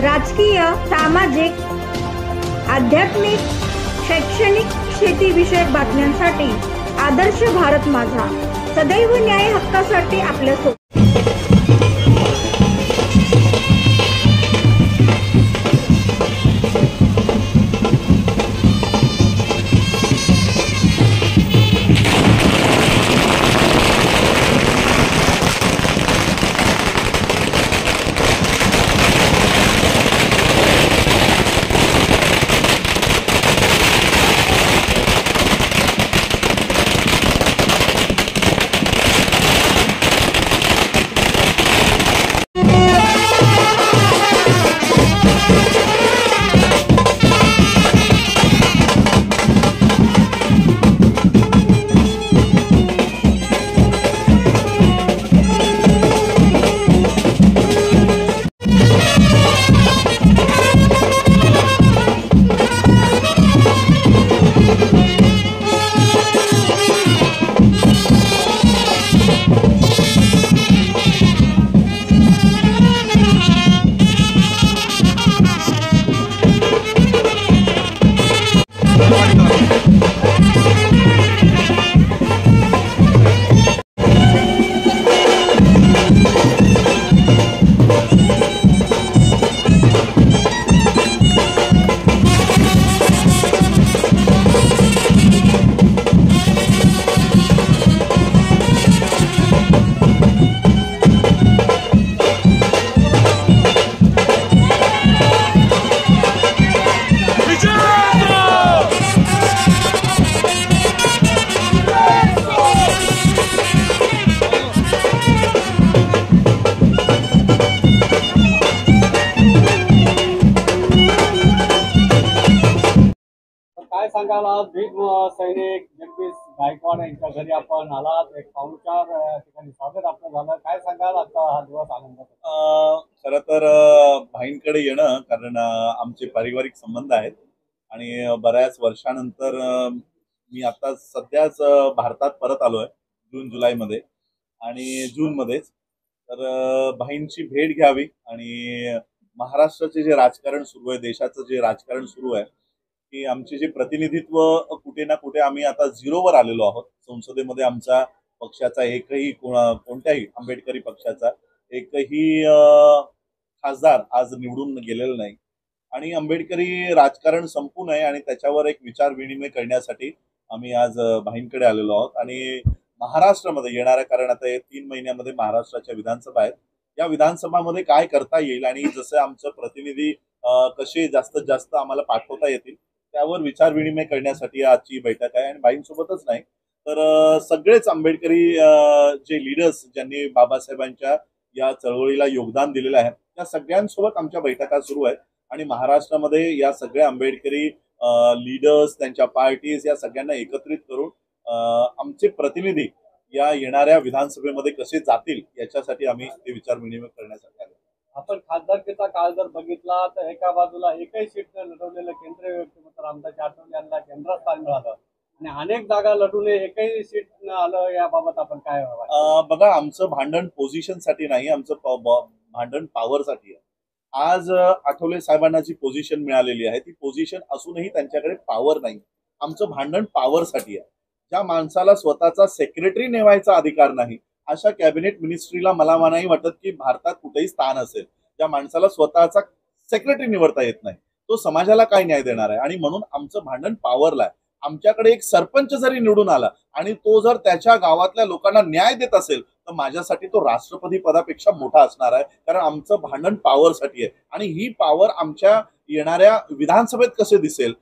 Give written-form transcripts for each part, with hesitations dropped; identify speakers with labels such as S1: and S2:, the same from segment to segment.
S1: राजकीय, सामाजिक, आध्यात्मिक, शैक्षणिक, शेतीविषयक बातम्यांसाठी आदर्श भारत माझा सदैव न्याय हक्कासाठी आपल्यासोबत।
S2: काय सांगाल, आज भीम सैनिक जगदीश गायकवाड यांच्या घरी आपण आलात, एक पाहुणचार ठिकाणी स्वागत आपलं झालं, काय सांगाल आता हा दिवस आनंदाचा?
S3: खरं तर भाईंकडे येणं कारण आमचे पारिवारिक संबंध आहेत आणि बऱ्याच वर्षानंतर मी आता सध्याच भारतात परत आलोय जून जुलैमध्ये आणि जूनमध्येच, तर भाईंची भेट घ्यावी आणि महाराष्ट्राचे जे राजकारण सुरू आहे, देशाचं जे राजकारण सुरू आहे, की आमचे जे प्रतिनिधित्व कुठे ना कुठे आम्ही आता झिरोवर आलेलो आहोत। संसदेमध्ये आमचा पक्षाचा एकही कोणत्याही आंबेडकरी पक्षाचा एकही खासदार आज निवडून गेलेला नाही आणि आंबेडकरी राजकारण संपू नये आणि त्याच्यावर एक विचार विनिमय करण्यासाठी आम्ही आज भाईंकडे आलेलो आहोत। आणि महाराष्ट्रामध्ये येणाऱ्या, कारण आता 3 महिन्यामध्ये महाराष्ट्राच्या विधानसभा आहेत, या विधानसभामध्ये काय करता येईल आणि जसं आमचं प्रतिनिधी कसे जास्तीत जास्त आम्हाला पाठवता येतील त्यावर विचार विनिमय करण्यासाठी आजची बैठक आहे। आणि भाईंसोबतच नाही तर सगळेच आंबेडकरी जे लीडर्स ज्यांनी बाबासाहेबांच्या या चळवळीला योगदान दिलेलं आहे त्या सगळ्यांसोबत आमच्या बैठका सुरू आहेत आणि महाराष्ट्रामध्ये या सगळ्या आंबेडकरी लीडर्स, त्यांच्या पार्टीज या सगळ्यांना एकत्रित करून आमचे प्रतिनिधी या येणाऱ्या विधानसभेमध्ये कसे जातील याच्यासाठी आम्ही ते विचार विनिमय करण्यासाठी आलो।
S2: आपण खासदारकीचा काळ जर बघितला तर एका बाजूला एकही सीट लढवलेलं केंद्रीय व्यक्तिमत्व रामदास आठवले यांना केंद्रात स्थान मिळालं आणि अनेक जागा लढून एकही सीट न आलं, याबाबत आपण काय व्हावं?
S3: बघा, आमचं भांडण पोझिशनसाठी नाही, आमचं भांडण पॉवरसाठी आहे। आज आठवले साहेबांना जी पोझिशन मिळालेली आहे ती पोझिशन असूनही त्यांच्याकडे पॉवर नाही। आमचं भांडण पॉवरसाठी आहे। ज्या माणसाला स्वतःचा सेक्रेटरी नेमायचा अधिकार नाही अशा कॅबिनेट मिनिस्ट्रीला मला नाही वाटत की भारतात कुठेही स्थान असेल। ज्या माणसाला स्वतःचा सेक्रेटरी निवडता येत नाही तो समाजाला काय न्याय देणार आहे? आणि म्हणून आमचं भांडण पॉवरला आहे। आमच्याकडे एक सरपंच जरी निवडून आला आणि तो जर त्याच्या गावातल्या लोकांना न्याय देत असेल तर माझ्यासाठी तो राष्ट्रपती पदापेक्षा मोठा असणार आहे, कारण आमचं भांडण पॉवरसाठी आहे। आणि ही पॉवर आमच्या येणाऱ्या विधानसभेत कसे दिसेल,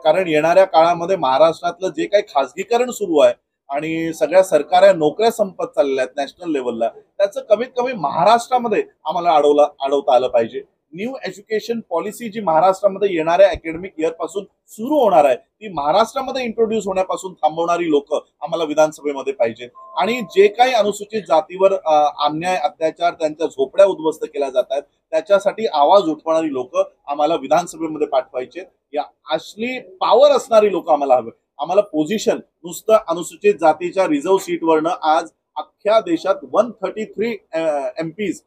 S3: कारण येणाऱ्या काळामध्ये महाराष्ट्रातलं जे काही खासगीकरण सुरू आहे आणि सगळ्या सरकारी नोकऱ्या संपत चालल्या आहेत नॅशनल लेवलला, त्याचं कमीत कमी महाराष्ट्रामध्ये आम्हाला अडवता आलं पाहिजे। न्यू एज्युकेशन पॉलिसी जी महाराष्ट्रामध्ये येणाऱ्या अकॅडमिक इयर पासून सुरू होणार आहे ती महाराष्ट्रामध्ये इंट्रोड्यूस होण्यापासून थांबवणारी लोक आम्हाला विधानसभेमध्ये पाहिजेत। आणि जे काही अनुसूचित जातीवर अन्याय, अत्याचार, त्यांच्या झोपड्या उद्ध्वस्त केल्या जात आहेत त्याच्यासाठी आवाज उठवणारी लोक आम्हाला विधानसभेमध्ये पाठवायचे। या असली पॉवर असणारी लोक आम्हाला हवे। आम्हाला पोझिशन नुसतं अनुसूचित जातीच्या रिझर्व्ह सीटवरनं आज अख्ख्या देशात 133 MPs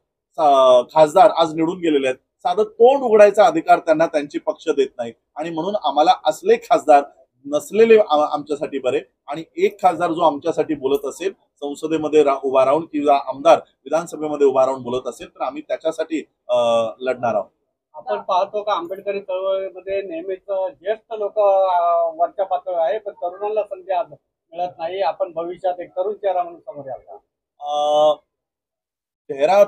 S3: खासदार आज निवडून गेलेले आहेत। साधं तोंड उघडायचा अधिकार त्यांना त्यांचे पक्ष देत नाहीत. आणि म्हणून आम्हाला असले खासदार नसलेले आमच्यासाठी बरे. आणि एक खासदार जो आमच्यासाठी बोलत असेल, संसदेमध्ये उभा राहून किंवा आमदार विधानसभेमध्ये उभा राहून बोलत असेल, तर आम्ही त्याच्यासाठी लढणार आहोत.
S2: आपण पाहतो का आंबेडकरी चळवळीमध्ये नेहमीच ज्येष्ठ लोक वरच्या पातळीवर आहे, पण तरुणांना संधी आज मिळत नाही. आपण भविष्यात एक तरुण चेहरा म्हणून समोर याल.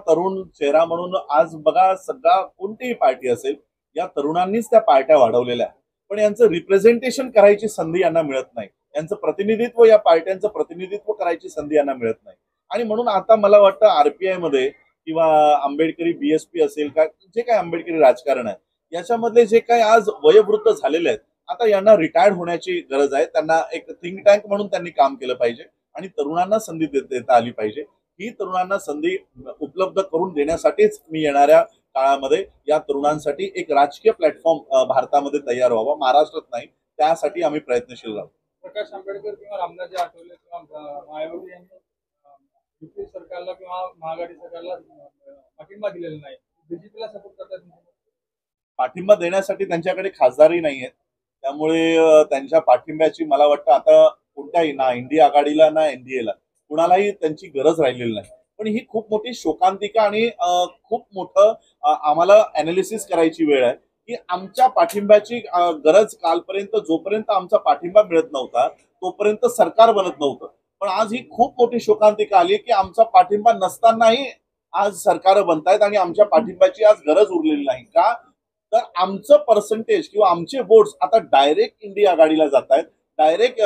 S3: तरुण चेहरा म्हणून आज बघा, सगळा कोणतीही पार्टी असेल, या तरुणांनीच त्या पार्ट्या वाढवलेल्या आहेत, पण यांचं रिप्रेझेंटेशन करायची संधी यांना मिळत नाही. यांचं प्रतिनिधित्व, या पार्ट्यांचं प्रतिनिधित्व करायची संधी यांना मिळत नाही. आणि म्हणून आता मला वाटतं आरपीआय मध्ये किंवा आंबेडकरी बीएसपी असेल, का जे काही आंबेडकरी राजकारण आहे, याच्यामधले जे काही आज वयोवृद्ध झालेले आहेत, आता यांना रिटायर्ड होण्याची गरज आहे. त्यांना एक थिंक टँक म्हणून त्यांनी काम केलं पाहिजे आणि तरुणांना संधी देता आली पाहिजे. ही तरुणांना संधी उपलब्ध करून देण्यासाठीच मी येणाऱ्या काळामध्ये या तरुणांसाठी एक राजकीय प्लॅटफॉर्म भारतामध्ये तयार व्हावा, महाराष्ट्रात नाही, त्यासाठी आम्ही प्रयत्नशील राहू.
S2: प्रकाश आंबेडकर किंवा रामदासजी आठवले किंवा मायावती यांनी युपी सरकारला किंवा महाआघाडी सरकारला पाठिंबा दिलेला नाही, बीजेपीला सपोर्ट करतात.
S3: पाठिंबा देण्यासाठी त्यांच्याकडे खासदारही नाही आहेत, त्यामुळे त्यांच्या पाठिंब्याची मला वाटतं आता कोणत्याही, ना इंडिया आघाडीला ना एनडीएला, कुणालाही त्यांची गरज राहिलेली नाही. पण ही खूप मोठी शोकांतिका आणि खूप मोठं आम्हाला अनालिसिस करायची वेळ आहे की आमच्या पाठिंब्याची गरज कालपर्यंत, जोपर्यंत आमचा पाठिंबा मिळत नव्हता तोपर्यंत सरकार बनत नव्हतं. पण आज ही खूप मोठी शोकांतिका आली की आमचा पाठिंबा नसतानाही आज सरकार बनतायत आणि आमच्या पाठिंब्याची आज गरज उरलेली नाही. का तर आमचं पर्सेंटेज किंवा आमचे वोट्स आता डायरेक्ट इंडिया आघाडीला जात आहेत, डायरेक्ट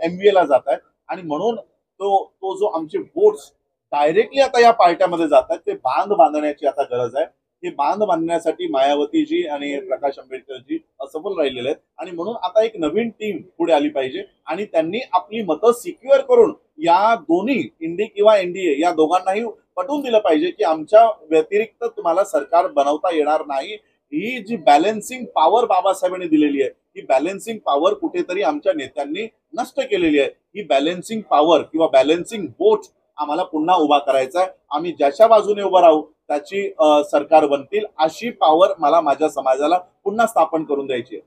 S3: MVA ला जात आहेत. आणि म्हणून तो जो आमचे वोट्स डायरेक्टली आता या पार्ट्यामध्ये जातात, ते बांध बांधण्याची आता गरज आहे. हे बांध बांधण्यासाठी मायावतीजी आणि प्रकाश आंबेडकरजी असफल राहिलेले आहेत. आणि म्हणून आता एक नवीन टीम पुढे आली पाहिजे आणि त्यांनी आपली मतं सिक्युअर करून या दोन्ही इंडी किंवा एनडीए या दोघांनाही पटवून दिलं पाहिजे की आमच्या व्यतिरिक्त तुम्हाला सरकार बनवता येणार नाही. ही जी बॅलन्सिंग पॉवर बाबासाहेबांनी दिलेली आहे, ही बॅलन्सिंग पॉवर कुठेतरी आमच्या नेत्यांनी नष्ट केलेली आहे. ही बॅलन्सिंग पॉवर किंवा बॅलन्सिंग वोट आम्हाला पुन्हा उभा करायचा आहे. आम्ही ज्याच्या बाजूने उभं राहू त्याची सरकार बनतील, अशी पॉवर मला माझ्या समाजाला पुन्हा स्थापन करून द्यायची आहे.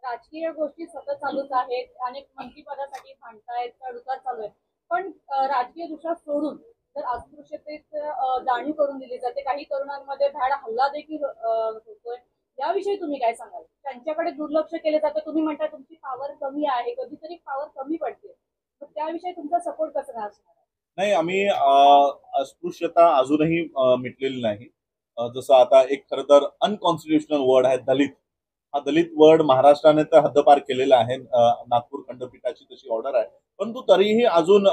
S4: राजकीय गोष्टी सतत चालूच आहेत, अनेक मंत्रीपदासाठी भांडतायत, चढउतार चालू आहेत. पण राजकीय दृष्ट्या सोडून जर अस्पृश्यतेत जाणीव करून दिली जाते, काही तरुणांमध्ये भ्याड हल्ला देखील होतोय, याविषयी तुम्ही काय सांगाल? त्यांच्याकडे दुर्लक्ष केले जाते. तुम्ही म्हणता तुमची पॉवर कमी आहे, कधीतरी पॉवर कमी पडते, त्याविषयी तुमचा सपोर्ट कसा असणार?
S3: नाही, आम्ही अस्पृश्यता अजूनही मिटलेली नाही. जसं आता एक खरं तर अनकॉन्स्टिट्युशनल वर्ड आहे दलित. हा दलित वर्ड महाराष्ट्राने तर हद्दपार केलेला आहे. नागपूर खंडपीठाची तशी ऑर्डर आहे, परंतु तरीही अजून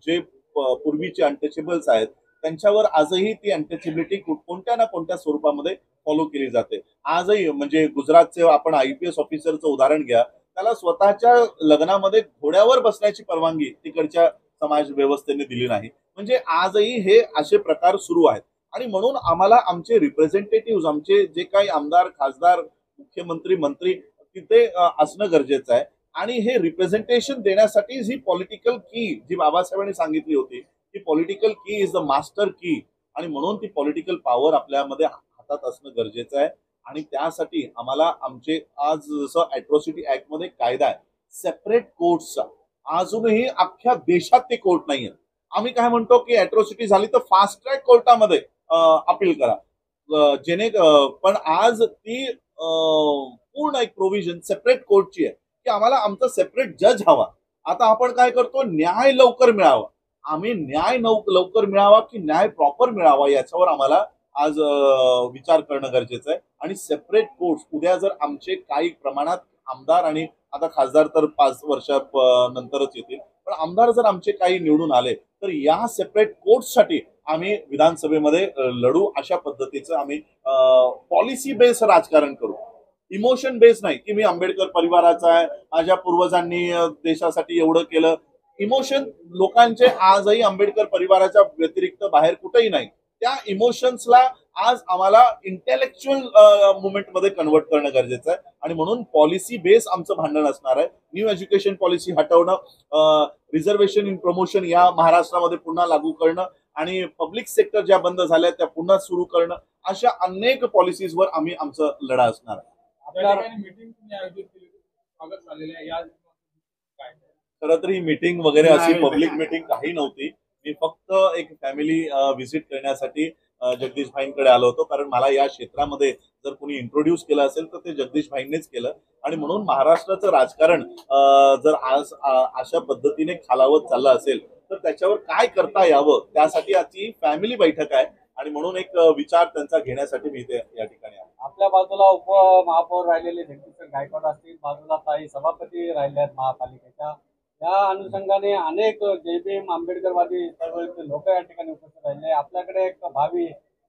S3: जे पूर्वीचे अनटचेबल्स आहेत त्यांच्यावर आजही ती अनटचेबिलिटी कोणत्या ना कोणत्या स्वरूपामध्ये फॉलो केली जाते. आजही म्हणजे गुजरातचे आपण IPS ऑफिसरचं उदाहरण घ्या, त्याला स्वतःच्या लग्नामध्ये घोड्यावर बसण्याची परवानगी तिकडच्या समाज व्यवस्थेने दिली नाही. म्हणजे आजही हे असे प्रकार सुरू आहेत. आणि म्हणून आम्हाला आमचे रिप्रेझेंटेटिव्ह, आमचे जे काही आमदार, खासदार, मुख्यमंत्री, मंत्री तिथे असणं गरजेचं आहे. आणि हे रिप्रेझेंटेशन देण्यासाठी ही पॉलिटिकल की जी बाबासाहेबांनी सांगितली होती, ती पॉलिटिकल की इज द मास्टर की. आणि म्हणून ती पॉलिटिकल पॉवर आपल्यामध्ये हातात असणं गरजेचं आहे. आणि त्यासाठी आम्हाला आमचे आज जसं अॅट्रॉसिटी ऍक्ट मध्ये कायदा आहे सेपरेट कोर्ट्सचा, अजूनही अख्ख्या देशात ते कोर्ट नाही आहेत. आम्ही काय म्हणतो की अॅट्रॉसिटी झाली तर फास्ट ट्रॅक कोर्टामध्ये अपील करा, पण आज ती पूर्ण एक प्रोव्हिजन सेपरेट कोर्टची आहे की आम्हाला आमचा सेपरेट जज हवा. आता आपण काय करतो, न्याय लवकर मिळावा. आम्ही न्याय लवकर मिळावा की न्याय प्रॉपर मिळावा याच्यावर आम्हाला आज विचार करणं गरजेचं आहे. आणि सेपरेट कोर्ट उद्या जर आमचे काही प्रमाणात आमदार, आणि आता खासदार तर 5 वर्षानंतरच येतील, पण आमदार जर आमचे काही निवडून आले तर या सेपरेट कोर्ट्ससाठी आम्ही विधानसभेमध्ये लढू. अशा पद्धतीचं आम्ही पॉलिसी बेस राजकारण करू, इमोशन बेस नाही की मी आंबेडकर परिवाराचा आहे, माझ्या पूर्वजांनी देशासाठी एवढं केलं. इमोशन लोकांचे आजही आंबेडकर परिवाराच्या व्यतिरिक्त बाहेर कुठेही नाही. त्या इमोशन्सला आज आम्हाला इंटेलेक्च्युअल मुवमेंटमध्ये कन्वर्ट करणं गरजेचं आहे. आणि म्हणून पॉलिसी बेस आमचं भांडण असणार आहे. न्यू एज्युकेशन पॉलिसी हटवणं, रिझर्वेशन इन प्रमोशन या महाराष्ट्रामध्ये पुन्हा लागू करणं, आणि पब्लिक सेक्टर ज्या बंद झाल्या त्या पुन्हा सुरू करणं, अशा अनेक पॉलिसीजवर आम्ही आमचा लढा असणार आहे.
S2: आपल्या
S5: मीटिंग तुम्ही आयोजित केली, स्वागत झालेलं आहे. या काय
S3: खरं तर ही मीटिंग वगैरे अशी
S2: नाही.
S3: पब्लिक मीटिंग काही नव्हती. मी फक्त एक फॅमिली व्हिजिट करण्यासाठी जगदीश भाईंकडे आलो होतो, कारण मला या क्षेत्रामध्ये जर कोणी इंट्रोड्यूस केलं असेल तर ते जगदीश भाईंनीच केलं. आणि म्हणून महाराष्ट्राचं राजकारण जर आज अशा पद्धतीने खालावत चाललं असेल तर त्याच्यावर काय करता यावं, त्यासाठी आजची फॅमिली बैठक आहे. आणि म्हणून एक विचार त्यांचा घेण्यासाठी मी इथे या ठिकाणी आहे.
S2: आपल्या बाजूला उपमहापौर राहिलेले जगदीश गायकवाड असतील, बाजूला ताई सभापती राहिले आहेत महापालिकेच्या. या अनुषंगाने अनेक जय भीम आंबेडकरवादी चळवळीचे लोक या ठिकाणी उपस्थित राहिले. आपल्याकडे एक भावी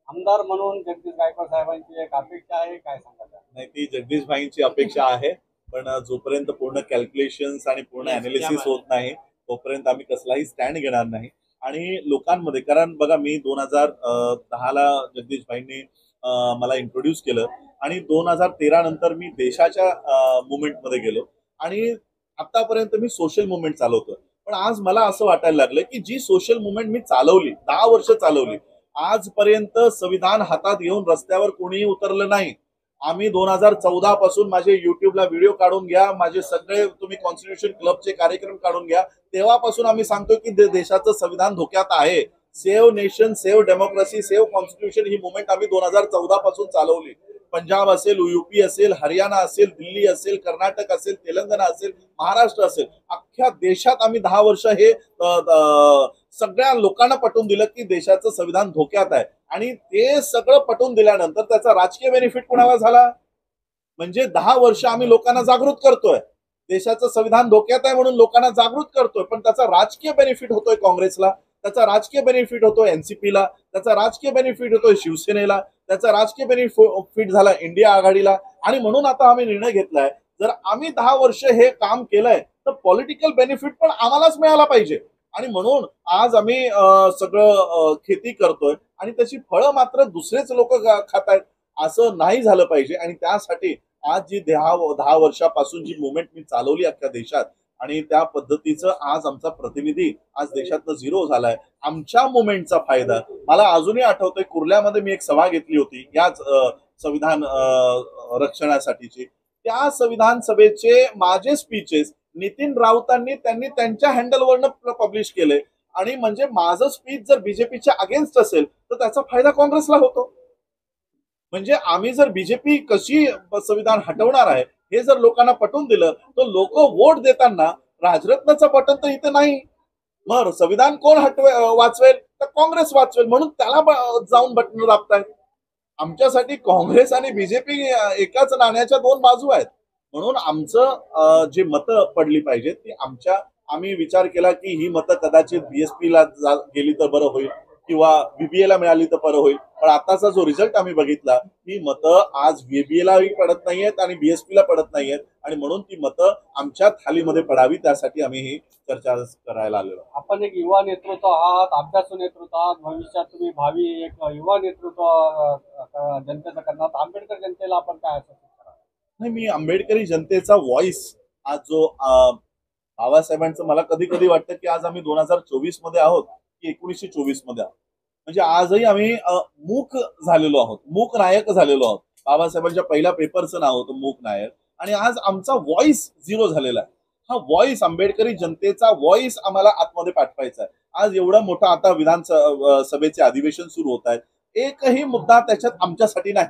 S2: आमदार म्हणून जगदीश गायकवाड साहेबांची एक अपेक्षा आहे, काय सांगाल?
S3: नाही, ती जगदीश भाईंची अपेक्षा आहे, पण जोपर्यंत पूर्ण कॅल्क्युलेशन्स आणि पूर्ण अनालिसिस होत नाही तोपर्यंत आम्ही कसलाही स्टँड घेणार नाही. आणि लोकांमध्ये, कारण बघा, मी 2010ला जगदीश भाईंनी मला इंट्रोड्यूस केलं आणि 2013 नंतर मी देशाच्या मुवमेंटमध्ये गेलो आणि आतापर्यंत मी सोशल मुवमेंट चालवतो. पण आज मला असं वाटायला लागलं की जी सोशल मुवमेंट मी चालवली, 10 वर्ष चालवली, आजपर्यंत संविधान हातात घेऊन रस्त्यावर कोणीही उतरलं नाही. आम्ही 2014 पासून माझे युट्यूबला व्हिडिओ काढून घ्या, माझे सगळे तुम्ही कॉन्स्टिट्यूशन क्लबचे कार्यक्रम काढून घ्या, तेव्हापासून आम्ही सांगतो की देशाचं संविधान धोक्यात आहे. Save nation, save democracy, save constitution ही मुवमेंट आम्ही 2014 पासून चालवली. पंजाब असेल, यूपी असेल, हरियाणा असेल, दिल्ली असेल, कर्नाटक असेल, तेलंगणा असेल, महाराष्ट्र असेल, अख्ख्या देशात आम्ही 10 वर्ष हे सगळ्या लोकांना पटवून दिलं की देशाचं संविधान धोक्यात आहे. आणि ते सगळं पटवून दिल्यानंतर त्याचा राजकीय बेनिफिट कुणाला झाला? म्हणजे 10 वर्ष आम्ही लोकांना जागृत करतोय, देशाचं संविधान धोक्यात आहे म्हणून लोकांना जागृत करतोय, पण त्याचा राजकीय बेनिफिट होतोय काँग्रेसला, त्याचा राजकीय बेनिफिट होतोय एनसीपीला, त्याचा राजकीय बेनिफिट होतोय शिवसेनेला, त्याचा राजकीय बेनिफिट झाला इंडिया आघाडीला. आणि म्हणून आता आम्ही निर्णय घेतलाय, जर आम्ही 10 वर्ष हे काम केलंय तर पॉलिटिकल बेनिफिट पण आम्हालाच मिळाला पाहिजे. आणि म्हणून आज आम्ही सगळं खेती करतोय आणि त्याची फळं मात्र दुसरेच लोक खात आहेत, असं नाही झालं पाहिजे. आणि त्यासाठी आज जी 10 वर्षापासून जी मुवमेंट मी चालवली अख्ख्या देशात, आणि त्या पद्धतीचं आज आमचा प्रतिनिधी आज देशातनं झिरो झालाय. आमच्या मुवमेंटचा फायदा मला अजूनही आठवतोय, कुर्ल्यामध्ये मी एक सभा घेतली होती याच संविधान रक्षणासाठीची. त्या संविधान सभेचे माझे स्पीचेस नितीन राऊतांनी त्यांनी त्यांच्या हँडलवरनं पब्लिश केले. आणि म्हणजे माझं स्पीच जर बीजेपीच्या अगेन्स्ट असेल तर त्याचा फायदा काँग्रेसला होतो. म्हणजे आम्ही जर बीजेपी कशी संविधान हटवणार आहे हे जर लोकांना पटवून दिलं तर लोक वोट देताना राजरत्नाचं बटन तर इथे नाही, मग संविधान कोण वाचवेल तर काँग्रेस वाचवेल, म्हणून त्याला जाऊन बटन दाबतायत. आमच्यासाठी काँग्रेस आणि बीजेपी एकाच नाण्याच्या 2 बाजू आहेत. म्हणून आमचं जे मतं पडली पाहिजेत ती आम्ही विचार केला की ही मतं कदाचित बीएसपीला गेली तर बरं होईल किंवा बीबीएला मिळाली तर बरं होईल. पण आताचा जो रिझल्ट आम्ही बघितला, ही मतं आज बीबीएलाही पडत नाहीयेत आणि बीएसपीला पडत नाहीयेत. आणि म्हणून ती मतं आमच्या थालीमध्ये पडावी, त्यासाठी आम्ही ही चर्चा करायला आलेलो.
S2: आपण एक युवा नेतृत्व आहात, अभ्यासू नेतृत्व आहात, भविष्यात तुम्ही भावी एक युवा नेतृत्व जनतेचं करणार, आंबेडकर जनतेला आपण काय असं करा?
S3: नाही, मी आंबेडकरी जनतेचा व्हॉइस आज जो बाबासाहेबांचं, मला कधी कधी वाटतं की आज आम्ही 2024 मध्ये आहोत की 1924 मध्ये आहोत. म्हणजे आजही आम्ही मूक झालेलो आहोत, मूक नायक झालेलो आहोत. बाबासाहेबांच्या पहिल्या पेपरचं नाव होतं मूक नायक. आणि आज आमचा व्हॉइस झिरो झालेला आहे. हा व्हॉइस, आंबेडकरी जनतेचा व्हॉइस आम्हाला आतमध्ये पाठवायचा आहे. आज एवढा मोठा आता विधानसभेचे अधिवेशन सुरू होत आहेत, एकही मुद्दा त्याच्यात आमच्यासाठी नाही,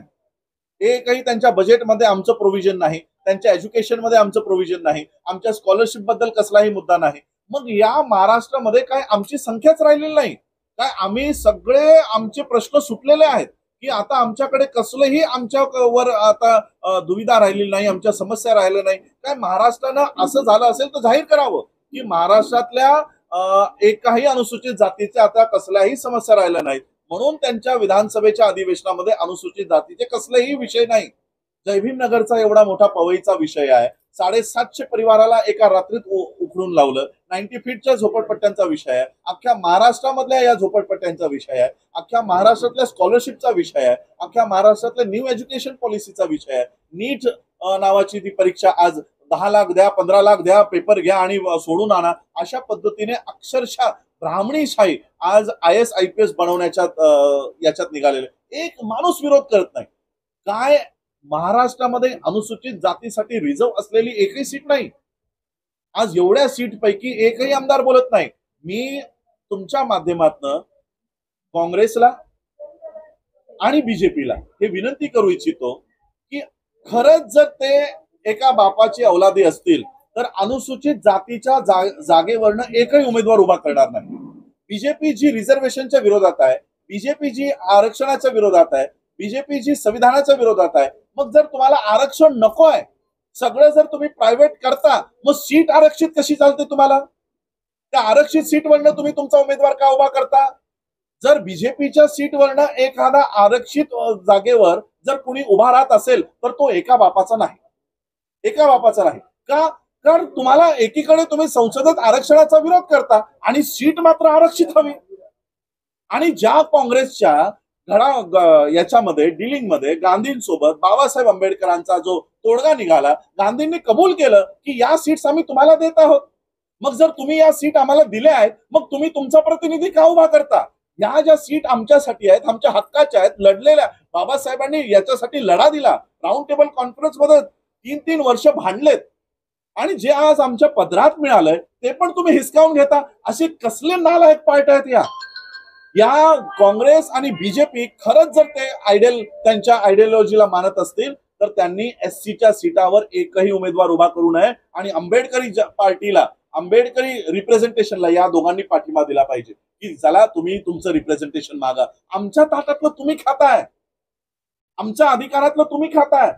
S3: एकही त्यांच्या बजेटमध्ये आमचं प्रोव्हिजन नाही, त्यांच्या एज्युकेशन मध्ये आमचं प्रोव्हिजन नाही, आमच्या स्कॉलरशिप बद्दल कसलाही मुद्दा नाही. मग या महाराष्ट्रामध्ये काय आमची संख्याच राहिलेली नाही काय? आम्ही सगळे आमचे प्रश्न सुटलेले आहेत की आता आमच्याकडे कसलंही आमच्यावर आता दुविधा राहिलेली नाही, आमच्या समस्या राहिल्या नाही काय? महाराष्ट्रानं असं झालं असेल तर जाहीर करावं की महाराष्ट्रातल्या एकाही अनुसूचित जातीच्या आता कसल्याही समस्या राहिल्या नाहीत. म्हणून त्यांच्या विधानसभेच्या अधिवेशनामध्ये अनुसूचित जातीचे कसलेही विषय नाही. जयभीमनगरचा एवढा मोठा पवईचा विषय आहे, 750 परिवाराला एका रात्रीत उखडून लावलं, 90 फीटच्या झोपडपट्ट्यांचा विषय आहे, अख्ख्या महाराष्ट्रामधल्या या झोपडपट्ट्यांचा विषय आहे, अख्ख्या महाराष्ट्रातल्या स्कॉलरशिपचा विषय आहे, अख्ख्या महाराष्ट्रातल्या न्यू एज्युकेशन पॉलिसीचा विषय आहे. नीट नावाची ती परीक्षा आज 10 लाख द्या, 15 लाख द्या, पेपर घ्या आणि सोडून आणा, अशा पद्धतीने अक्षरशः ब्राह्मणीशाही आज IAS IPS बनवण्याच्या याच्यात निघालेले. एक माणूस विरोध करत नाही. काय महाराष्ट्रामध्ये अनुसूचित जातीसाठी रिझर्व असलेली एकही सीट नाही. आज एवढ्या सीट पैकी एकही आमदार बोलत नाही. मी तुमच्या माध्यमातून काँग्रेसला आणि बीजेपीला हे विनंती करू इच्छितो की खरंच जर ते एका बापाची औलादी असतील तर अनुसूचित जातीच्या जागेवरनं एकही उमेदवार उभा करणार नाही. बीजेपी जी रिझर्वेशनच्या विरोधात आहे, बीजेपी जी आरक्षणाच्या विरोधात आहे, बीजेपी जी संविधानाच्या विरोधात आहे, मग जर तुम्हाला आरक्षण नको आहे, सगळं जर तुम्ही प्रायव्हेट करता, मग सीट आरक्षित कशी चालते तुम्हाला? त्या आरक्षित सीटवरनं तुम्ही तुमचा उमेदवार का उभा करता? जर बीजेपीच्या सीटवरनं एखादा आरक्षित जागेवर जर कुणी उभा राहत असेल तर तो एका बापाचा नाही, एका बापाचा नाही का? कारण तुम्हाला एकीकडे तुम्ही संसदेत आरक्षणाचा विरोध करता आणि सीट मात्र आरक्षित हवी. आणि ज्या काँग्रेसच्या याच्यामध्ये डिलिंगमध्ये गांधींसोबत बाबासाहेब आंबेडकरांचा जो तोडगा निघाला, गांधींनी कबूल केलं की या सीट्स आम्ही तुम्हाला देत आहोत. मग जर तुम्ही या सीट आम्हाला दिल्या आहेत, मग तुम्ही तुमचा प्रतिनिधी का उभा करता? या ज्या सीट आमच्यासाठी आहेत, आमच्या हक्काच्या आहेत, लढलेल्या, बाबासाहेबांनी याच्यासाठी लढा दिला, राऊंड टेबल कॉन्फरन्स मध्ये 3-3 वर्ष भांडलेत आणि जे आज आमच्या पदरात मिळालंय ते पण तुम्ही हिसकावून घेता. असे कसले नालायक पार्ट आहेत या काँग्रेस आणि बीजेपी. खरंच जर ते त्यांच्या आयडियोलॉजीला मानत असतील तर त्यांनी SCच्या सीटावर एकही उमेदवार उभा करू नये आणि आंबेडकरी पार्टीला, आंबेडकरी रिप्रेझेंटेशनला या दोघांनी पाठिंबा दिला पाहिजे की चला तुम्ही तुमचं रिप्रेझेंटेशन मागा. आमच्या ताटातलं तुम्ही खाताय, आमच्या अधिकारातलं तुम्ही खाताय.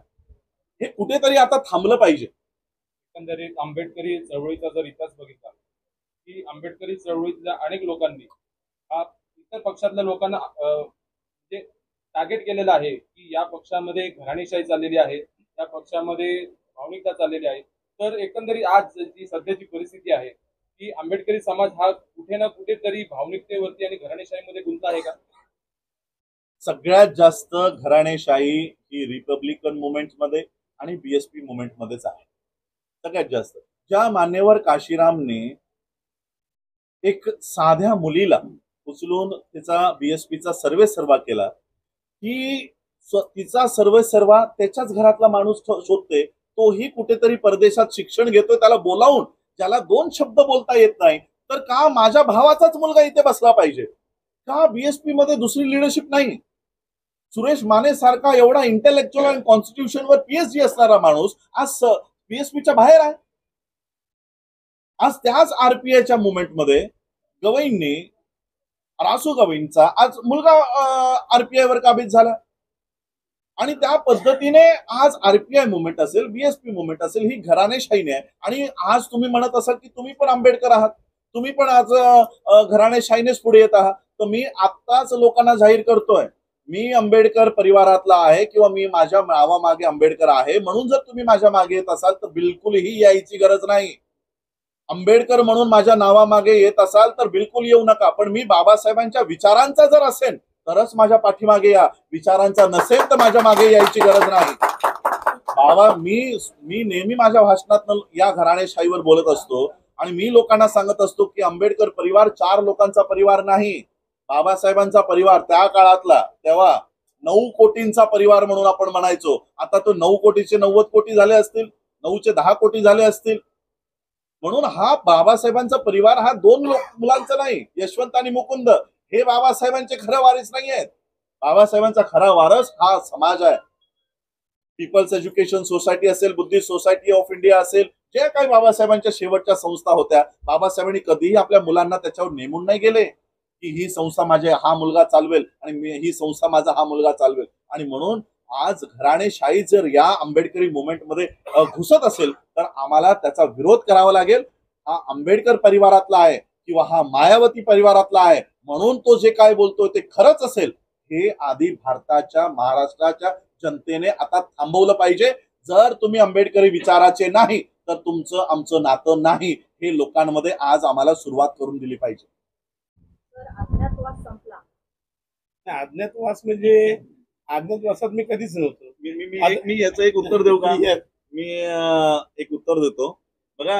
S3: हे कुठेतरी आता थांबलं पाहिजे.
S5: एकंदरीत आंबेडकरी चळवळीचा जर इतिहास बघितला की आंबेडकरी चळवळीतल्या अनेक लोकांनी इतर पक्षातल्या लोकांना टार्गेट केलेलं आहे की या पक्षामध्ये घराणेशाही चाललेली आहे, या पक्षामध्ये भावनिकता चाललेली आहे. तर एकंदरीत आज जी सध्याची परिस्थिती आहे की आंबेडकरी समाज हा कुठे ना कुठेतरी भावनिकतेवरती आणि घराणेशाहीमध्ये गुंतला आहे का?
S3: सगळ्यात जास्त घराणेशाही ही रिपब्लिकन मुवमेंटमध्ये आणि BSP मुवमेंटमध्येच आहे. सगळ्यात जास्त. ज्या मान्यवर काशीरामने एक साध्या मुलीला उचलून तिचा BSPचा सर्वेसर्वा केला, की तिचा सर्वेसर्वा त्याच्याच घरातला माणूस शोधते, तोही कुठेतरी परदेशात शिक्षण घेतोय, त्याला बोलावून, ज्याला 2 शब्द बोलता येत नाही, तर का माझ्या भावाचाच मुलगा इथे बसला पाहिजे? का BSP मध्ये दुसरी लिडरशिप नाही? सुरेश माने सारखा एवढा इंटेलेक्च्युअल आणि कॉन्स्टिट्यूशनवर PhD असणारा माणूस आज BSPच्या बाहेर आहे. आज त्याच RPIच्या मुवमेंटमध्ये गवईंनी, रासू गवईंचा आज मुलगा RPI वर काबीज झाला आणि त्या पद्धतीने आज RPI मुवमेंट असेल, BSP मुवमेंट असेल, ही घराणेशाहीने आहे. आणि आज तुम्ही म्हणत असाल की तुम्ही पण आंबेडकर आहात, तुम्ही पण आज घराणेशाहीनेच पुढे येत आहात, तर मी आत्ताच लोकांना जाहीर करतोय, मी आंबेडकर परिवारातला आहे किंवा मी माझ्या नावामागे आंबेडकर आहे म्हणून जर तुम्ही माझ्या मागे येत असाल तर बिलकुलही यायची गरज नाही. आंबेडकर म्हणून माझ्या नावामागे येत असाल तर बिलकुल येऊ नका. पण मी बाबासाहेबांच्या विचारांचा जर असेल तरच माझ्या पाठीमागे या, विचारांचा नसेल तर माझ्या मागे यायची गरज नाही. मी नेहमी माझ्या भाषणात या घराणेशाहीवर बोलत असतो आणि मी लोकांना सांगत असतो की आंबेडकर परिवार 4 लोकांचा परिवार नाही, बाबासाहेबांचा परिवार त्या काळातला, तेव्हा 9 कोटींचा परिवार म्हणून आपण म्हणायचो. आता तो 9 कोटीचे 90 कोटी झाले असतील, 9चे 10 कोटी झाले असतील. म्हणून हा बाबासाहेबांचा परिवार हा 2 मुलांचा नाही, यशवंत आणि मुकुंद हे बाबासाहेबांचे खरं वारीस नाही आहेत. बाबासाहेबांचा खरा वारस हा समाज आहे. पीपल्स एज्युकेशन सोसायटी असेल, बुद्धिस्ट सोसायटी ऑफ इंडिया असेल, जे काही बाबासाहेबांच्या शेवटच्या संस्था होत्या, बाबासाहेबांनी कधीही आपल्या मुलांना त्याच्यावर नेमून नाही गेले की ही संस्था माझे हा मुलगा चालवेल आणि ही संस्था माझा हा मुलगा चालवेल. आणि म्हणून आज घराणेशाही जर या आंबेडकरी मुवमेंटमध्ये घुसत असेल तर आम्हाला त्याचा विरोध करावा लागेल. हा आंबेडकर परिवारातला आहे किंवा हा मायावती परिवारातला आहे म्हणून तो जे काय बोलतोय ते खरंच असेल, हे आधी भारताच्या, महाराष्ट्राच्या जनतेने आता थांबवलं पाहिजे. जर तुम्ही आंबेडकरी विचाराचे नाही तर तुमचं आमचं नातं नाही, हे लोकांमध्ये आज आम्हाला सुरुवात करून दिली पाहिजे.
S4: अज्ञातवास संपला.
S5: अज्ञातवास म्हणजे अज्ञातवासात मी कधीच नव्हतो.
S3: मी याचं एक उत्तर देऊ का? मी एक उत्तर देतो. बघा,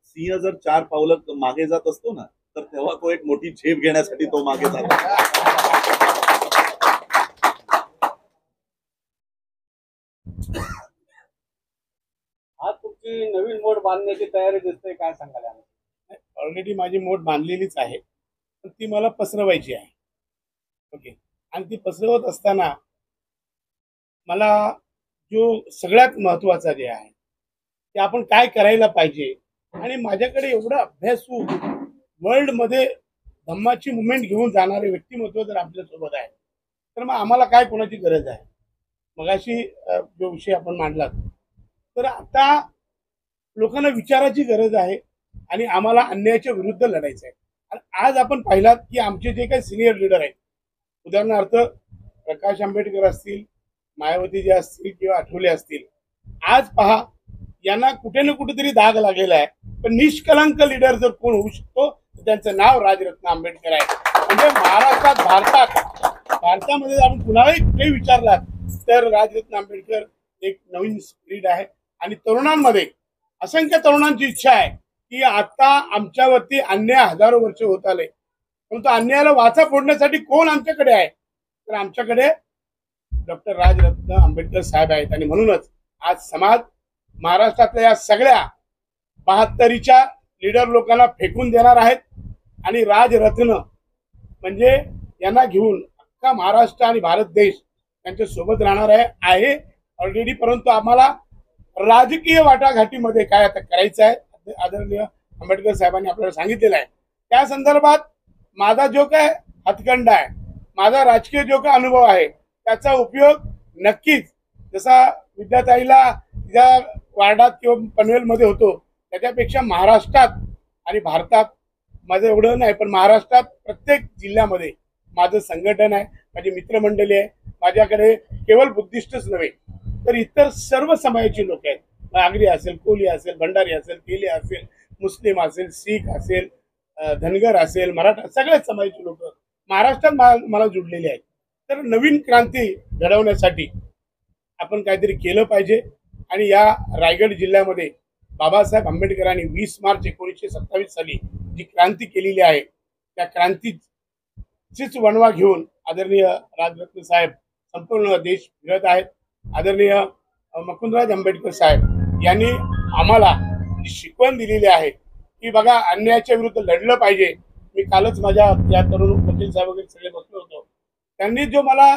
S3: सिंह जर 4 पावलं मागे जात असतो ना, तर तेव्हा तो एक मोठी झेप घेण्यासाठी तो मागे जातो.
S2: आज तुमची नवीन मोड बांधण्याची तयारी दिसते, काय सांगाल यावर?
S6: ऑलरेडी माझी मोठ बांधलेलीच आहे, पण ती मला पसरवायची आहे. ओके. आणि ती पसरवत असताना मला जो सगळ्यात महत्वाचा जे आहे ते आपण काय करायला पाहिजे, आणि माझ्याकडे एवढा अभ्यासू वर्ल्डमध्ये धम्माची मुवमेंट घेऊन जाणारे व्यक्तिमत्व जर आपल्यासोबत आहे, तर मग आम्हाला काय कोणाची गरज आहे. मगाशी जो विषय आपण मांडला, तर आता लोकांना विचाराची गरज आहे आणि आम्हाला अन्यायाच्या विरुद्ध लढायचं आहे. आणि आज आपण पाहिलात की आमचे जे काही सिनियर लीडर आहेत, उदाहरणार्थ प्रकाश आंबेडकर असतील, मायावती जे असतील किंवा आठवले असतील, आज पहा यांना कुठे ना कुठेतरी दाग लागलेला आहे. पण निष्कलंक लीडर जर कोण होऊ शकतो तर त्यांचं नाव राजरत्न आंबेडकर आहे. म्हणजे भारतामध्ये आपण कुणालाही कुठेही विचारलात तर राजरत्न आंबेडकर एक नवीन स्पिरिट आहे. आणि तरुणांमध्ये असंख्य तरुणांची इच्छा आहे की आता आमच्यावरती अन्याय हजारो वर्ष होत आले, परंतु अन्यायाला वाचा फोडण्यासाठी कोण आमच्याकडे आहे, तर आमच्याकडे डॉक्टर राजरत्न आंबेडकर साहेब आहेत. आणि म्हणूनच आज समाज महाराष्ट्रातल्या या सगळ्या 72च्या लीडर लोकांना फेकून देणार आहेत आणि राजरत्न म्हणजे यांना घेऊन अख्खा महाराष्ट्र आणि भारत देश त्यांच्या सोबत राहणार आहे ऑलरेडी. परंतु आम्हाला राजकीय वाटाघाटीमध्ये काय आता करायचं आहे, आदरणीय आंबेडकर साहेबांनी आपल्याला सांगितलेलं आहे. त्या संदर्भात माझा जो काय हातखंडा आहे, माझा राजकीय जो काय अनुभव आहे, त्याचा उपयोग नक्कीच जसा विद्याताईला ज्या वार्डात किंवा पनवेलमध्ये होतो त्याच्यापेक्षा महाराष्ट्रात आणि भारतात माझं एवढं नाही, पण महाराष्ट्रात प्रत्येक जिल्ह्यामध्ये माझं संघटन आहे, माझी मित्रमंडळी आहे. माझ्याकडे केवळ बुद्धिस्टच नव्हे तर इतर सर्व समाजाची लोक आहेत. आगरी असेल, कोली असेल, भंडारी असेल, तेली असेल, मुस्लिम असेल, शीख असेल, धनगर असेल, मराठा, सगळ्याच समाजाची लोक महाराष्ट्रात मला जुडलेली आहेत. तर नवीन क्रांती घडवण्यासाठी आपण काहीतरी केलं पाहिजे. आणि या रायगड जिल्ह्यामध्ये बाबासाहेब आंबेडकरांनी 20 मार्च 1927 साली जी क्रांती केलेली आहे, त्या क्रांतीचीच वणवा घेऊन आदरणीय राजरत्न साहेब संपूर्ण देश फिरत आहेत. आदरणीय मुकुंदराज आंबेडकर साहेब यांनी आम्हाला जी शिकवण दिलेली आहे की बघा अन्यायाच्या विरुद्ध लढलं पाहिजे. मी कालच माझ्या या तरुण वकील साहेब वगैरे सगळे बसलो होतो, त्यांनी जो मला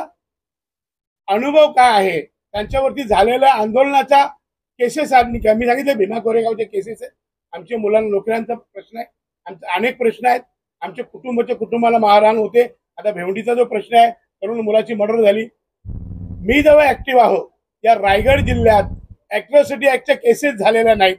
S6: अनुभव काय आहे त्यांच्यावरती झालेल्या आंदोलनाच्या केसेस मी सांगितले, भीमा कोरेगावच्या केसेस आहेत, आमच्या मुलांना नोकऱ्यांचा प्रश्न आहे, आमचे अनेक प्रश्न आहेत, आमच्या कुटुंबाला मारहाण होते. आता भेवंडीचा जो प्रश्न आहे, तरुण मुलाची मर्डर झाली. मी जेव्हा ऍक्टिव्ह आहो या रायगड जिल्ह्यात ऍट्रॉसिटी ऍक्टच्या केसेस झालेल्या नाहीत,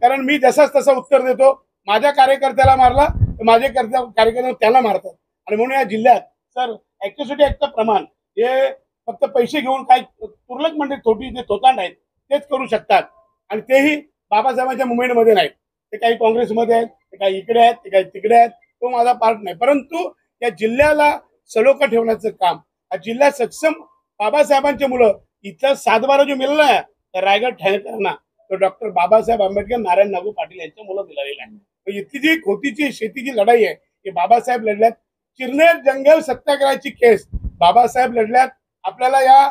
S6: कारण मी जसाच तसा उत्तर देतो. माझ्या कार्यकर्त्याला मारला तर माझे कार्यकर्ते त्याला मारतात. आणि म्हणून या जिल्ह्यात सर ऍट्रॉसिटी ऍक्टचं प्रमाण हे फक्त पैसे घेऊन काय तुरळक म्हणजे जे थोतांड आहेत तेच करू शकतात. आणि तेही बाबासाहेबांच्या मुवमेंटमध्ये नाहीत. ते काही काँग्रेसमध्ये आहेत, ते काही इकडे आहेत, ते काही तिकडे आहेत. तो माझा पार्ट नाही. परंतु या जिल्ह्याला सलोखा ठेवण्याचं काम, हा जिल्हा सक्षम बाबासाहेबांचे मुलं इथं 7-12 जो मिळाला आहे तर रायगड ठाणेकरांना तो डॉक्टर बाबासाहेब आंबेडकर, नारायण नागू पाटील यांच्या मुलं मिळालेलं आहे. इतकी जी खोतीची शेतीची लढाई आहे की बाबासाहेब लढल्यात. चिरनेर जंगल सत्याग्रहाची केस बाबासाहेब लढल्यात. आपल्याला या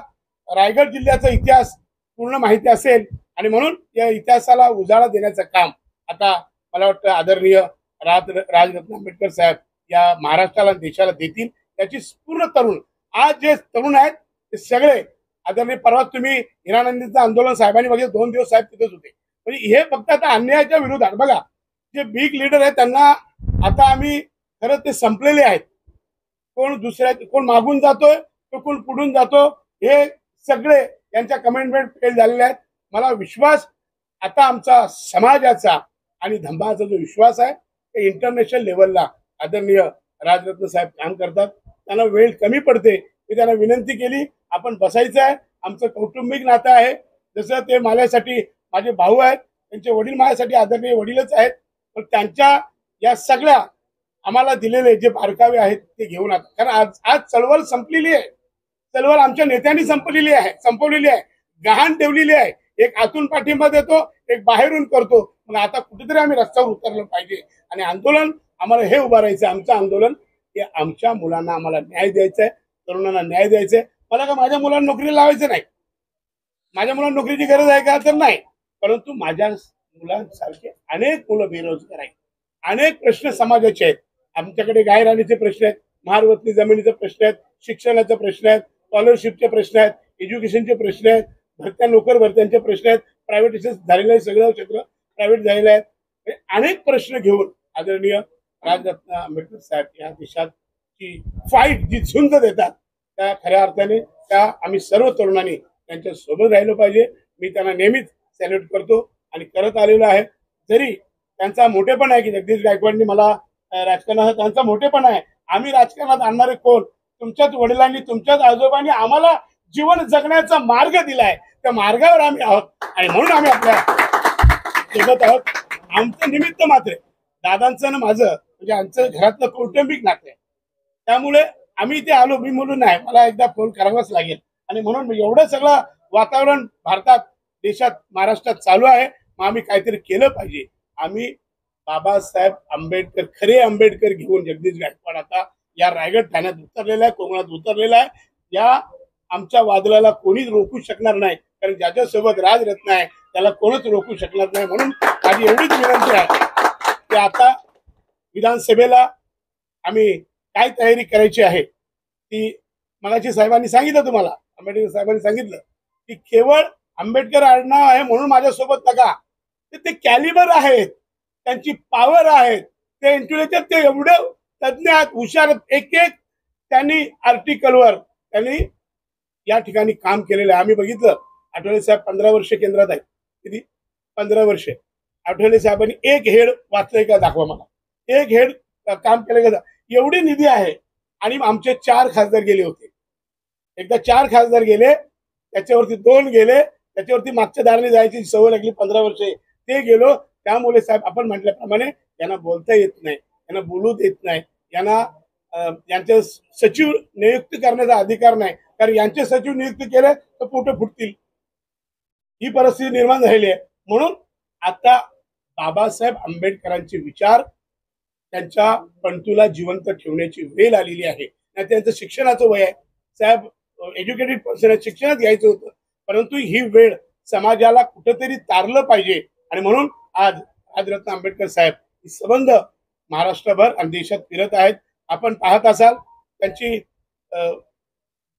S6: रायगड जिल्ह्याचा इतिहास पूर्ण माहिती असेल आणि म्हणून या इतिहासाला उजाळा देण्याचं काम आता मला वाटतं आदरणीय राजरत्न आंबेडकर साहेब या महाराष्ट्राला देशाला देतील. त्याची पूर्ण तरुण आज जे तरुण आहेत ते सगळे आदरणीय परवा तुम्ही हिरानंदीचं आंदोलन साहेबांनी बघितलं, 2 दिवस साहेब तिथेच होते. म्हणजे हे फक्त आता अन्यायाच्या विरोधात बघा जे बिग लीडर आहेत त्यांना आता आम्ही खरं ते संपलेले आहेत. कोण मागून जातोय तो कोण पुढून जातो, हे सगळे यांच्या कमिटमेंट फेल झालेले आहेत. मला विश्वास आता आमचा समाजाचा आणि धम्माचा जो विश्वास आहे ते इंटरनॅशनल लेवलला आदरणीय राजरत्न साहेब काम करतात. त्यांना वेळ कमी पडते. मी त्यांना विनंती केली आपण बसायचं आहे. आमचं कौटुंबिक नातं आहे. जसं ते माझ्यासाठी माझे भाऊ आहेत, त्यांचे वडील माझ्यासाठी आदरणीय वडीलच आहेत. पण त्यांच्या या सगळ्या आम्हाला दिलेले जे बारकावे आहेत ते घेऊन आता, कारण आज चळवळ संपलेली आहे. चळवळ आमच्या नेत्यांनी संपवलेली आहे, गहाण ठेवलेली आहे एक आतून पाठिंबा देतो, एक बाहेरून करतो. मग आता कुठेतरी आम्ही रस्त्यावर उतरलं पाहिजे आणि आंदोलन आम्हाला हे उभारायचं, आमचं आंदोलन हे आमच्या मुलांना आम्हाला न्याय द्यायचा आहे, तरुणांना न्याय द्यायचा आहे. मला का माझ्या मुलांना नोकरीला लावायचं नाही, माझ्या मुलांना नोकरीची गरज आहे का तर नाही, परंतु माझ्या मुलांसारखे अनेक मुलं बेरोजगार आहेत, अनेक प्रश्न समाजाचे आहेत. आमच्याकडे गायरानीचे प्रश्न आहेत, महारवतनी जमिनीचे प्रश्न आहेत, शिक्षणाचे प्रश्न आहेत, स्कॉलरशिपचे प्रश्न आहेत, एज्युकेशनचे प्रश्न आहेत, भरत्या नोकर भरत्यांचे प्रश्न आहेत, प्रायव्हेटेशन झालेलं आहे, सगळं क्षेत्र प्रायव्हेट झालेलं आहे. अनेक प्रश्न घेऊन आदरणीय राजरत्न आंबेडकर साहेब या देशाची फाईट जी झुंज देतात त्या खऱ्या अर्थाने त्या आम्ही सर्व तरुणांनी त्यांच्या सोबत राहिलं पाहिजे. मी त्यांना नेहमीच सॅल्यूट करतो आणि करत आलेलो आहे. जरी त्यांचा मोठेपण आहे की जगदीश गायकवाडनी मला राजकारणात, त्यांचा मोठेपण आहे. आम्ही राजकारणात आणणारे कोण? तुमच्याच वडिलांनी, तुमच्याच आजोबांनी आम्हाला जीवन जगण्याचा मार्ग दिलाय, त्या मार्गावर आम्ही आहोत आणि म्हणून आम्ही आपल्या सोबत आहोत. आमचं निमित्त मात्र दादांचं ना माझं म्हणजे आमचं घरातलं कौटुंबिक नातं आहे, त्यामुळे आम्ही इथे आलो. मी म्हणून नाही, मला एकदा फोन करावाच लागेल आणि म्हणून एवढं सगळं वातावरण भारतात, देशात, महाराष्ट्रात चालू आहे. मग आम्ही काहीतरी केलं पाहिजे. आम्ही बाबासाहेब आंबेडकर, खरे आंबेडकर घेऊन जगदीश गायकवाड आता या रायगड ठाण्यात उतरलेला आहे, कोकणात उतरलेला आहे. या आमच्या वादळाला कोणीच रोखू शकणार नाही, कारण ज्याच्यासोबत राजरत्न आहे त्याला कोणच रोखू शकणार नाही. म्हणून माझी एवढीच विनंती आहे की आता विधानसभेला आम्ही काय तयारी करायची आहे ती मगाशी साहेबांनी सांगितलं, तुम्हाला आंबेडकर साहेबांनी सांगितलं की केवळ आंबेडकर आडनाव आहे म्हणून माझ्यासोबत नका. ते कॅलिबर आहेत, त्यांची पॉवर आहेत, ते इंटेलिजन्स, ते एवढे तज्ज्ञ आहेत, हुशार आहेत. एक एक त्यांनी आर्टिकलवर त्यांनी या ठिकाणी काम केलेलं आहे. आम्ही बघितलं आठवले साहेब 15 वर्ष केंद्रात आहेत. किती? 15 वर्ष. आठवले साहेबांनी एक हेड वाचलंय का दाखवा मला, एक हेड काम केलं का? एवढी निधी आहे. आणि आमचे 4 खासदार गेले होते, एकदा 4 खासदार गेले, त्याच्यावरती 2 गेले, त्याच्यावरती मागच्या दाराने जायची सवय लागली 15 वर्षे, ते गेलो. त्यामुळे साहेब आपण म्हटल्याप्रमाणे यांना बोलता येत नाही, यांना बोलू देत नाही, यांना यांचे सचिव नियुक्त करण्याचा अधिकार नाही, कारण यांचे सचिव नियुक्त केले तर पोटे फुटतील, ही परिस्थिती निर्माण झालेली आहे. म्हणून आता बाबासाहेब आंबेडकरांचे विचार, त्यांच्या पंतूला जिवंत ठेवण्याची वेळ आलेली आहे. नाही त्यांचं शिक्षणाचं वय आहे, साहेब एज्युकेटेड पर्सन आहे, शिक्षणात घ्यायचं होतं, परंतु ही वेळ समाजाला कुठेतरी तारलं पाहिजे. आणि म्हणून आज राजरत्न आंबेडकर साहेब ही संबंध महाराष्ट्रभर आणि देशात फिरत आहेत. आपण पाहत असाल त्यांची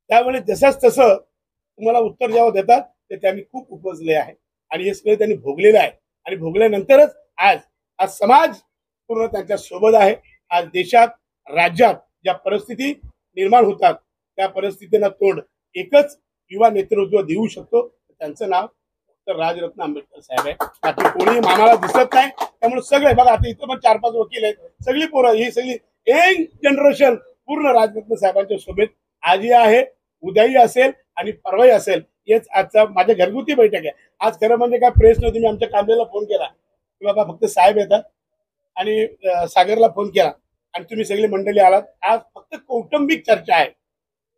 S6: त्यावेळी जसंच तसं तुम्हाला उत्तर जेव्हा देतात ते त्यांनी खूप उपजले आहे आणि हे सगळं त्यांनी भोगलेलं आहे. आणि भोगल्यानंतरच आज समाज पूर्ण त्यांच्या सोबत आहे. आज देशात, राज्यात ज्या परिस्थिती निर्माण होतात त्या परिस्थितींना तोंड एकच युवा नेतृत्व देऊ शकतो, त्यांचं नाव डॉक्टर राजरत्न आंबेडकर साहेब आहे. बाकी कोणी आम्हाला दिसत नाही. त्यामुळे सगळे बघा, आता इथं पण 4-5 वकील आहेत, सगळी पोरं, ही सगळी यंग जनरेशन पूर्ण राजरत्न साहेबांच्या सोबत आजही आहे, उद्याही असेल आणि परवाही असेल. हेच आजचा माझ्या घरगुती बैठक आहे. आज खरं म्हणजे काय प्रेस नव्हती, मी आमच्या कामलेला फोन केला की बाबा फक्त साहेब येतात आणि सागरला फोन केला आणि तुम्ही सगळी मंडळी आलात. आज फक्त कौटुंबिक चर्चा आहे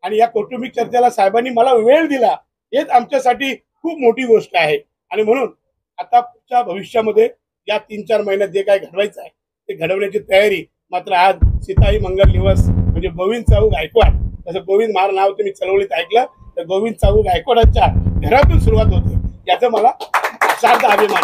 S6: आणि या कौटुंबिक चर्चेला साहेबांनी मला वेळ दिला, हेच आमच्यासाठी खूप मोठी गोष्ट आहे. आणि म्हणून आता पुढच्या भविष्यामध्ये या 3-4 महिन्यात जे काय घडवायचं आहे ते घडवण्याची तयारी. मात्र आज सीताई मंगल दिवस म्हणजे गोविंद चाऊ गायकवाड, जसं गोविंद महाराज नाव तुम्ही चळवळीत ऐकलं तर गोविंद चाऊ गायकवाडांच्या घरातून सुरुवात होते, याचा मला सार्थ अभिमान.